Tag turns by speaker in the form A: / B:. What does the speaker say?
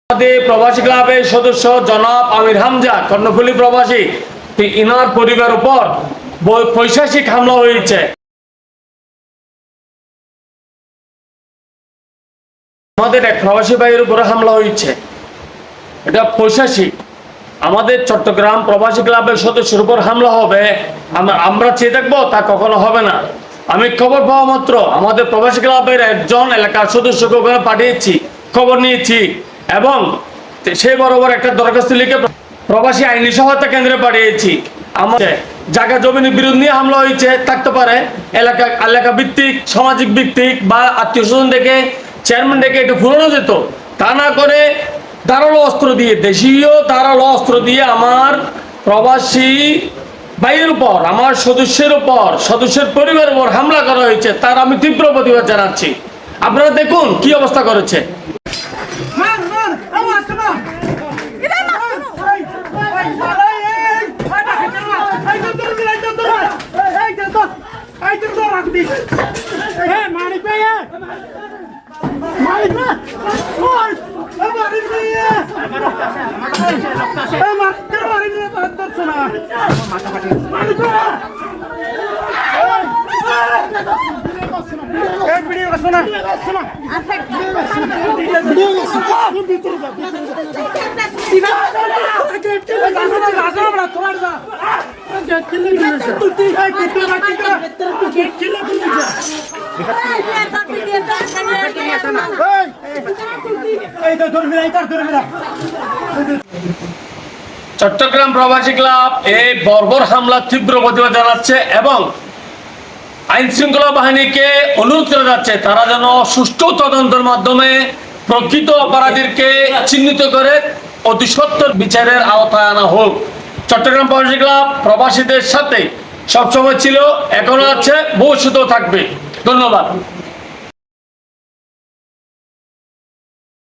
A: আমাদের প্রবাসী ক্লাবের সদস্য জনাব আমির হামজা কর্ণফুলী প্রবাসী ইনার পরিবার উপর পৈশাচিক হামলা হয়েছে। আমাদের এক প্রবাসী ভাইয়ের উপরে হামলা হয়েছে, এটা পৈশাচিক। আমাদের চট্টগ্রাম প্রবাসী ক্লাবের সদস্যের উপর হামলা হবে, আমরা চেয়ে থাকবো, তা কখনো হবে না। আমি খবর পাওয়া মাত্র আমাদের প্রবাসী ক্লাবের একজন এলাকার সদস্যকে ওখানে পাঠিয়েছি, খবর নিয়েছি এবং সেই বরাবর একটা দরখাস্ত লিখে প্রবাসী আইনি সহায়তা কেন্দ্রে পাঠিয়েছি। আমাদের জায়গা জমির বিরোধ নিয়ে হামলা হয়েছে, থাকতে পারে এলাকা ভিত্তিক, সামাজিক ভিত্তিক বা আত্মীয় স্বজন ডেকে, চেয়ারম্যান ডেকে এটা ফুরানো যেত। তা না করে ধারালো অস্ত্র দিয়ে, দেশীয় ধারালো অস্ত্র দিয়ে আমার প্রবাসী ভাইয়ের উপর, আমার সদস্যের উপর, সদস্যের পরিবারের উপর হামলা করা হয়েছে। তার আমি তীব্র প্রতিবাদ জানাচ্ছি। আপনারা দেখুন কি অবস্থা করেছে। চট্টগ্রাম প্রবাসী ক্লাব এই বর্বর হামলার তীব্র প্রতিবাদ জানাচ্ছে এবং আইন শৃঙ্খলা বাহিনীকে অনুরোধ করে যাচ্ছে তারা যেন সুষ্ঠু তদন্তের মাধ্যমে প্রকৃত অপরাধীকে চিহ্নিত করে অতি সত্বর বিচারের আওতায় আনা হোক। চট্টগ্রাম প্রবাসী ক্লাব প্রবাসীদের সাথে সবসময় ছিল, এখনো আছে, ভবিষ্যতেও থাকবে। ধন্যবাদ।